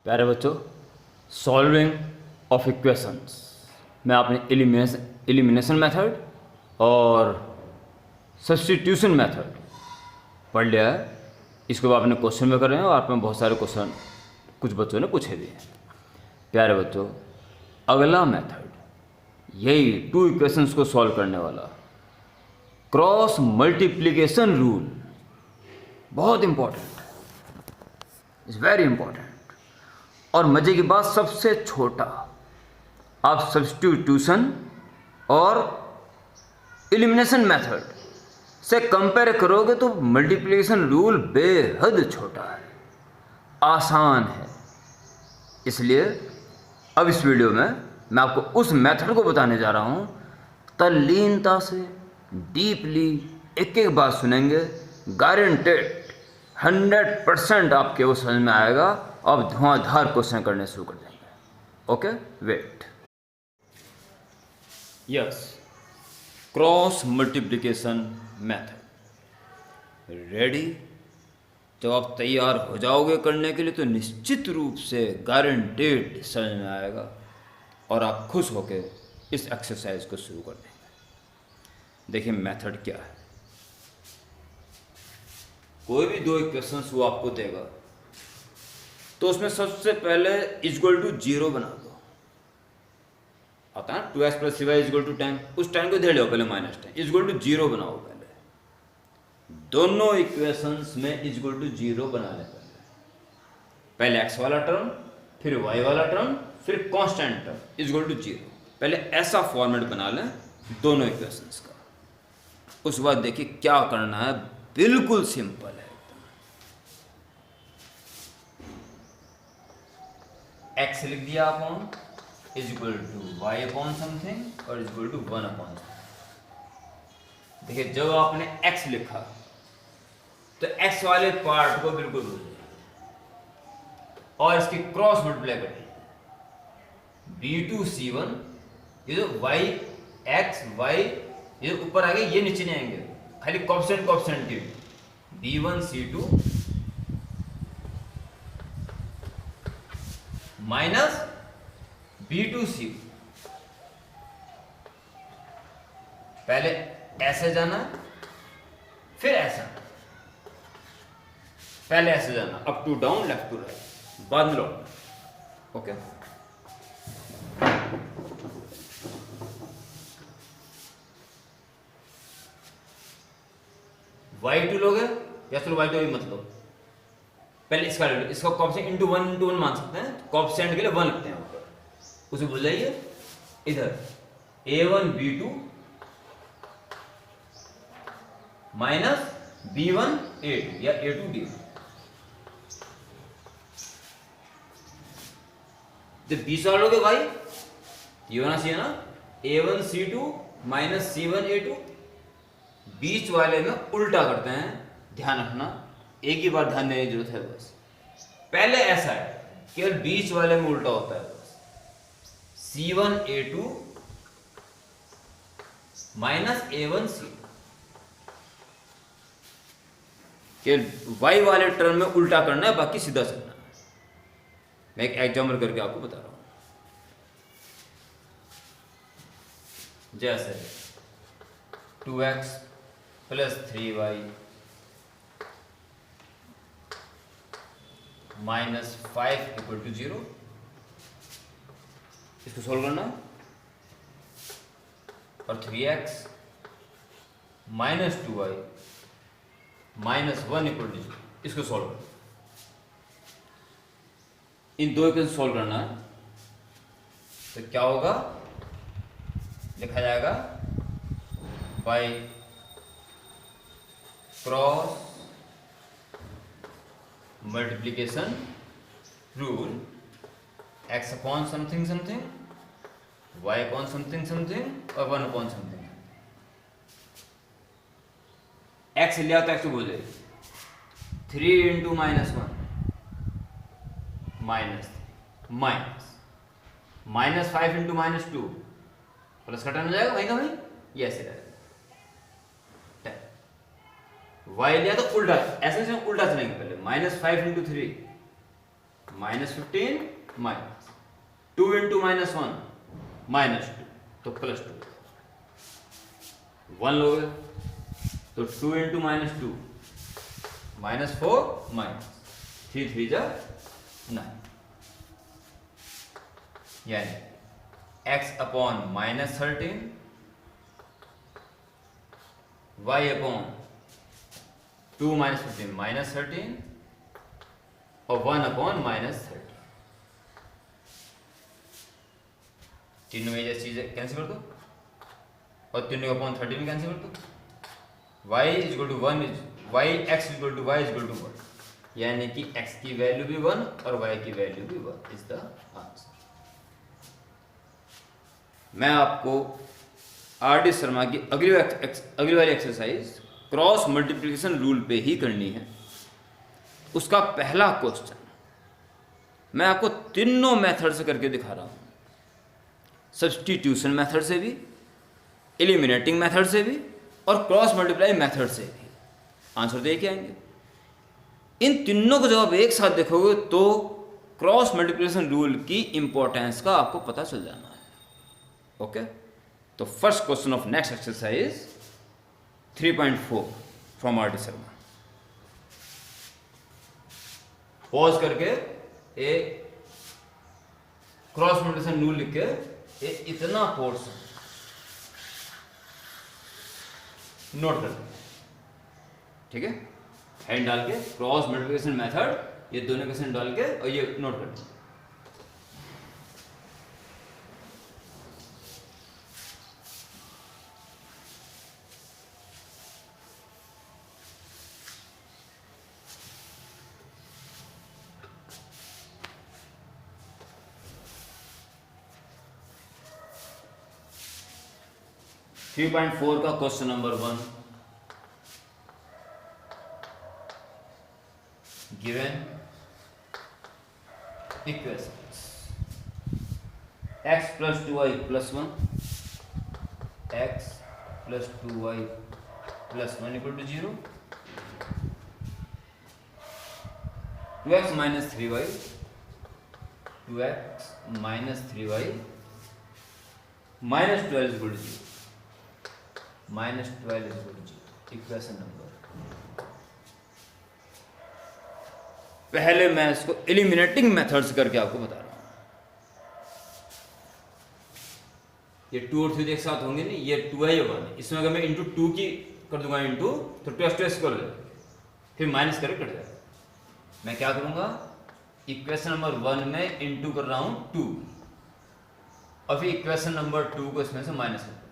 प्यारे बच्चों, solving of equations में आपने एलिमिनेशन मेथड और सब्स्टिट्यूशन मेथड पढ़ लिया है। इसको आपने क्वेश्चन में कर रहे हैं और आप में बहुत सारे क्वेश्चन कुछ बच्चों ने पूछे भी हैं। प्यारे बच्चों, अगला मेथड यही टू इक्वेशंस को सॉल्व करने वाला क्रॉस मल्टीप्लिकेशन रूल, बहुत इंपॉर्टेंट, इज़ वेरी इंपॉर्टेंट। और मज़े की बात, सबसे छोटा। आप सब्स्टिट्यूशन और एलिमिनेशन मेथड से कंपेयर करोगे तो मल्टीप्लिकेशन रूल बेहद छोटा है, आसान है। इसलिए अब इस वीडियो में मैं आपको उस मेथड को बताने जा रहा हूँ। तल्लीनता से डीपली एक एक बात सुनेंगे, गारंटेड 100% आपके वो समझ में आएगा। अब धुआंधार क्वेश्चन करने शुरू कर देंगे। Okay, wait. Yes, cross multiplication method ready. जब आप तैयार हो जाओगे करने के लिए तो निश्चित रूप से गारंटेड समझ में आएगा और आप खुश होकर इस एक्सरसाइज को शुरू कर देंगे। देखिए मेथड क्या है। कोई भी दो इक्वेशंस वो आपको देगा तो उसमें सबसे पहले इक्वल टू 0 बना दो। आता है 2x + 3y = 10। उस 10 को इधर लो, पहले -10 इक्वल टू 0 बनाओ। पहले दोनों इक्वेशंस में इक्वल टू 0 बनाने पहले x वाला टर्म, फिर y वाला टर्म, फिर कांस्टेंट टर्म इक्वल टू 0। पहले ऐसा फॉर्मेट बना लें दोनों इक्वेशंस का। उस बाद देखिए क्या करना है, बिल्कुल सिंपल है। x लिख दिया upon equal to y upon something और इक्वल टू 1 अपॉन समथिंग। देखिए जब आपने x लिखा तो x वाले पार्ट को बिल्कुल भूल जाइए और इसकी क्रॉस मल्टीप्लाई करिए। b2c1, ये जो y x y ये ऊपर आ गए, ये नीचे नहीं आएंगे, खाली कोएफिशिएंट के b1c2 माइनस b2c। पहले ऐसे जाना, फिर ऐसा, पहले ऐसे जाना, up to down, left to right, बाद में लौटना। ओके, y2 लोगे या चलो y2 भी मत लो, पहले इसका कोएफिशिएंट इंटू 1 मान सकते हैं। कोएफिशिएंट के लिए 1 लिखते हैं ऊपर, उसे भूल जाइए। इधर a1 b2 minus b1 a2 या a2 b1। जब बीच वालों के भाई ये होना चाहिए ना, a1 c2 minus c1 a2। बीच वाले में उल्टा करते हैं, ध्यान रखना, एक ही बार ध्यान देने की जरूरत है बस। पहले ऐसा है, केवल बीच वाले में उल्टा होता है बस। c1 a2 minus a1 c2, केवल y वाले टर्म में उल्टा करना है, बाकी सीधा चलना है। मैं एक एग्जाम्पल करके आपको बता रहा हूं। जैसे 2x + 3y -5 = 0। इसको सोल्व करना। और 3x - 2y -1 = 0, इसको सोल्व करना। इन दो इक्वेशन सोल्व करना है तो क्या होगा, लिखा जाएगा by cross multiplication rule, x upon something something, y upon something something और 1 अपॉन समथिंग। x लिया तो x को बोले 3 × -1 माइनस -5 × -2 प्लस का टर्म हो जाएगा वहीं का वहीं, ये ऐसे रहेगा। y लिया तो उल्टा, ऐसे से उल्टा चलेंगे। पहले -5 × 3 -15 माइनस 2 इंटू -1 -2 तो +2 1 लोगे तो 2 इंटू -2 -4 -3 3 जा 9 यानी x अपॉन -13 y अपॉन 2 -15 -13 और 1 अपॉन -13 तीनों में ये चीज़ें कैंसिल कर दो और तीनों अपॉन 13 में कैंसिल कर दो y equal to 1 y x equal to y equal to 1 यानी कि x की वैल्यू भी 1 और y की वैल्यू भी 1 इज द आंसर। मैं आपको आर डी शर्मा की अगली वाली एक्सरसाइज क्रॉस मल्टीप्लिकेशन रूल पे ही करनी है। उसका पहला क्वेश्चन मैं आपको तीनों मेथड से करके दिखा रहा हूँ, सब्स्टिट्यूशन मेथड से भी, एलिमिनेटिंग मेथड से भी और क्रॉस मल्टीप्लाई मेथड से भी। आंसर दे के आएंगे। इन तीनों को जब आप एक साथ देखोगे तो क्रॉस मल्टीप्लिकेशन रूल की इंपॉर्टेंस का आपको पता चल जाना है। ओके, तो first question of next exercise 3.4 from R D Sharma. Pause करके ए क्रॉस मल्टीप्लिकेशन रूल लिख के इतना पोर्शन नोट कर दें, ठीक है। हैंड डाल के क्रॉस मल्टीप्लिकेशन मेथड ये दोनों क्वेश्चन डाल के और ये नोट कर दें। 3.4 का question number 1 given equations x plus 2y plus 1 x plus 2y plus 1 equal to 0 2x minus 3y 2x minus 3y minus 12 is equal to 0 minus 12 is equal to 0 equation number. पहले मैं इसको eliminating methods करके आपको बता रहा हूं। ये 2 और 3 एक साथ होंगे नहीं, ये 2 है ये 1 है। इसमें अगर मैं इंटू 2 की कर दूंगा इंटू तो 2x कर ले, फिर माइनस करके कट जाएगा। मैं क्या करूंगा, इक्वेशन नंबर 1 में इंटू कर रहा हूं 2 और फिर इक्वेशन नंबर 2 को इसमें से माइनस कर।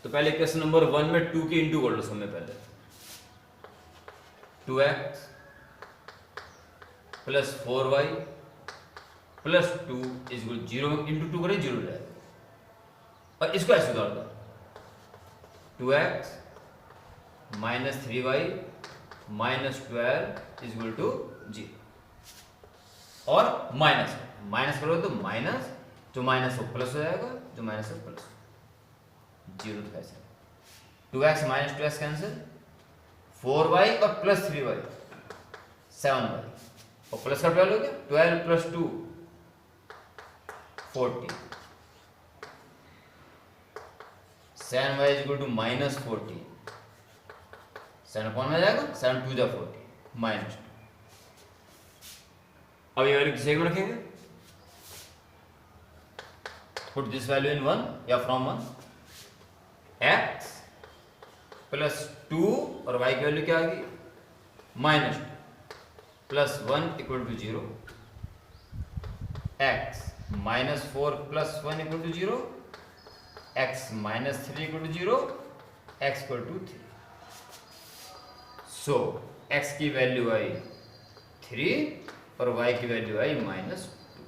तो पहले इक्वेशन नंबर 1 में 2 की इंटू कर लो सब में पहले 2x plus 4y plus 2 is equal 0 into 2 करें 0 जाएगा। और इसको ऐसे उतार दो 2x minus 3y minus 12 is equal to 0 और माइनस करोगे तो माइनस, जो माइनस हो प्लस हो जाएगा, जो माइनस हो प्लस 0 तो कैसे 2x minus 2x cancel 4y और प्लस 3y 7y और प्लस का 12 हो गया 12 plus 2 40 7y is equal to minus 40 7 कौन में जाएगा 7 2 जा 40 माइनस 2। अब ये वैल्यू किसी में रखेंगे, पुट दिस वैल्यू इन 1 या फ्रॉम 1 x प्लस 2 और y की वैल्यू क्या आ गई minus 2 plus 1 equal to 0 x minus 4 plus 1 equal to 0 x minus 3 equal to 0 x equal to 3। So x की वैल्यू आई 3 और y की वैल्यू आई माइनस 2।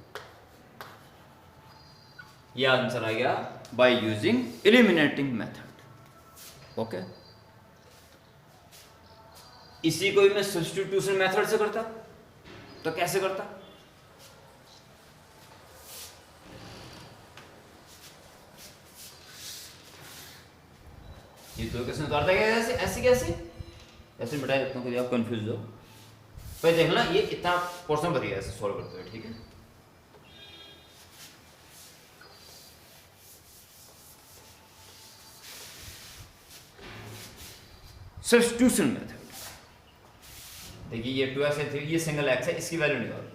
यह आंसर आ गया by using eliminating method. Okay, इसी को भी मैं सब्स्टिट्यूशन मेथड से करता तो कैसे करता, ये तो कैसे उतारता क्या, ऐसे ऐसे कैसे ऐसे मिटा देता हूँ, आप कंफ्यूज हो। पहले देख लेना, ये इतना पोर्शन बच गया ऐसे सॉल्व करते हुए, ठीक है। सब्स्टिट्यूशन मेथड, देखिए ये 2x है 3, ये सिंगल x है, इसकी वैल्यू निकाल दो।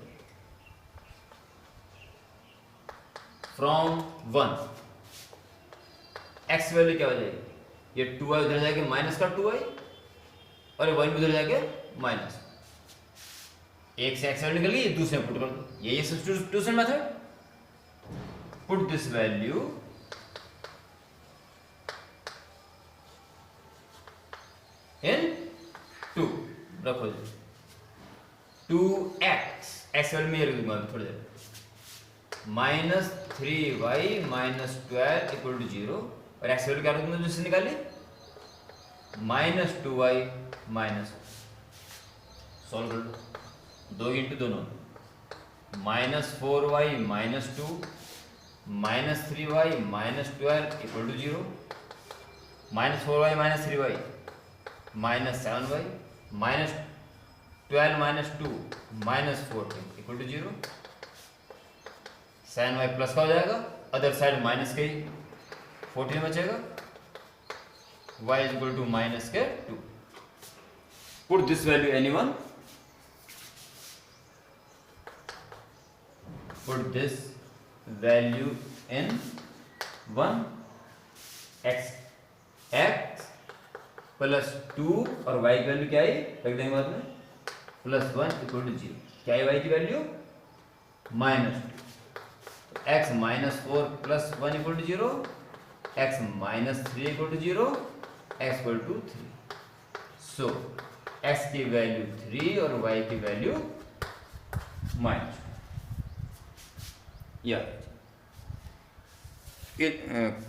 फ्रॉम 1 x वैल्यू क्या हो जाएगी, ये 2y उधर जाके माइनस का 2y और ये 1 उधर जाके माइनस, एक से x वैल्यू निकल गई, दूसरे पुट कर दो, ये substitution method. Put this value इन 2, रखो जी 2x, x वैल्यू में ये रख दूंगा थोड़ी देर, minus 3y minus 12 equal to 0, और x वैल्यू क्या रख दूंगा जिससे निकाली, माइनस 2y माइनस, सॉल्व कर लो, 2 इंटू दोनों, minus 4y minus 2 minus 3y minus 12 equal to 0, minus 4y minus 3y minus 7y minus 12 minus 2 minus 14 equal to 0, 7y plus का हो जाएगा, अदर साइड माइनस के 14 बचेगा, y is equal to minus के 2। Put this value anyone, put this value in 1, x plus 2 और y की value क्या है रख देंगे बाद में, प्लस 1 इक्वल टू 0, क्या है y की value minus 2, x minus 4 plus 1 equal to 0, x minus 3 equal to 0, x equal to 3। So x की वैल्यू 3 और y की वैल्यू माइनस, या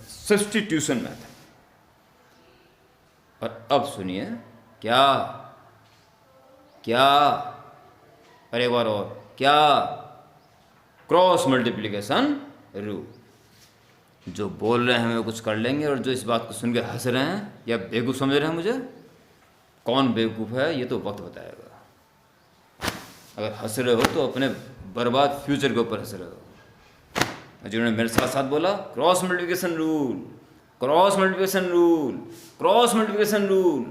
सब्स्टिट्यूशन मेथड। और अब सुनिए क्या क्या, और एक बार और क्या, क्रॉस मल्टीप्लिकेशन रूल। जो बोल रहे हैं वे कुछ कर लेंगे, और जो इस बात को सुन के हंस रहे हैं या बेवकूफ़ समझ रहे हैं मुझे, कौन बेवकूफ़ है ये तो वक्त बताएगा। अगर हंस रहे हो तो अपने बर्बाद फ्यूचर के ऊपर हंस रहे हो। जिन्होंने मेरे साथ साथ बोला cross multiplication rule, cross multiplication rule, cross multiplication rule,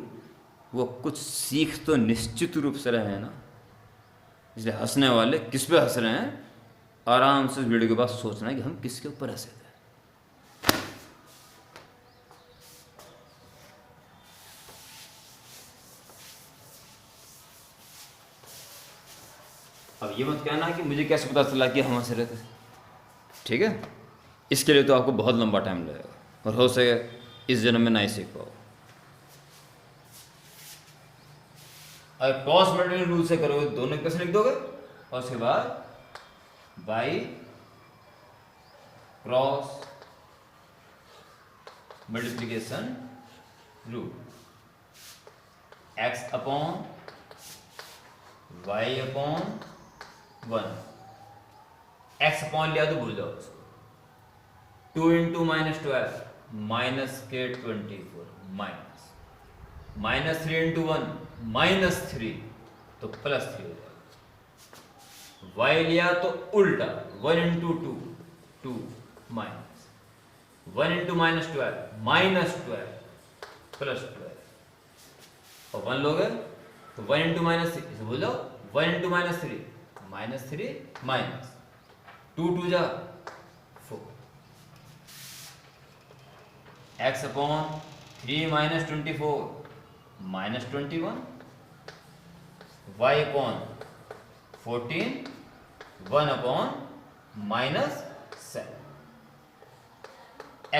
वो कुछ सीख तो निश्चित रूप से रहे हैं ना। इसलिए हंसने वाले किस पे हंस रहे हैं, आराम से इस वीडियो के बाद सोचना है कि हम किसके ऊपर हंसे थे। अब ये मत कहना कि मुझे कैसे पता चला कि हम हंस रहे थे, ठीक है। इसके लिए तो आपको बहुत लंबा टाइम लगेगा, और हो सके इस जन्म में ना ही सीख पाओ। अगर क्रॉस मल्टीप्लिकेशन रूल से करोगे दोनों इक्वेशन लिख दोगे, और उसके बाद by cross multiplication rule, x upon y upon 1, x upon लिया तो भूल जाओ उसको, 2 इंटू माइनस 12 माइनस के 24 माइनस, माइनस 3 इंटू 1 माइनस 3 तो प्लस 3 हो जाएगा। y लिया तो उल्टा 1 into 2 2 minus, 1 into minus 12 minus 12 plus 12, और 1 लोगे तो 1 इंटू माइनस 3, इसे भूल जाओ, 1 इंटू माइनस 3 माइनस 3 माइनस 2 2 जा 4, x upon 3 minus 24 minus 21, y upon 14 1 upon minus 7,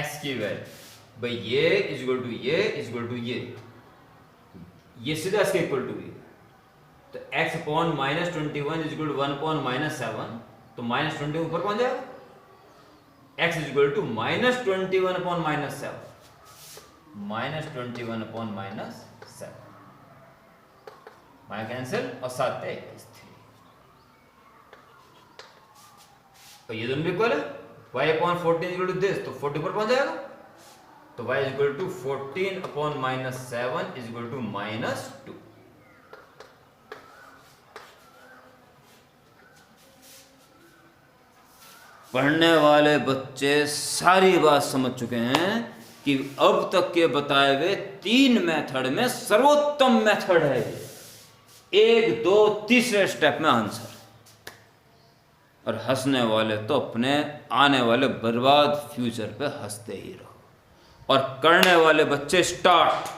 x की वैल्यू भाई ये इज इक्वल टू ये इज इक्वल टू ये सीधा इसके इक्वल टू ये, तो x upon minus 21 is equal to 1 upon minus 7, तो माइनस 20 ऊपर पहुंच जाएगा, x is equal to minus 21 upon minus 7, minus 21 upon minus 7, minus cancel और 7 है 3, तो ये दोनों भी इक्वल है, y upon 14 equal to this, तो 40 ऊपर पहुंच जाएगा, तो y is equal to 14 upon minus 7 is equal to minus 2। पढ़ने वाले बच्चे सारी बात समझ चुके हैं कि अब तक के बताए हुए 3 मेथड में सर्वोत्तम मेथड है ये। 1, 2, तीसरे स्टेप में आंसर। और हंसने वाले तो अपने आने वाले बर्बाद फ्यूचर पे हंसते ही रहो। और करने वाले बच्चे स्टार्ट।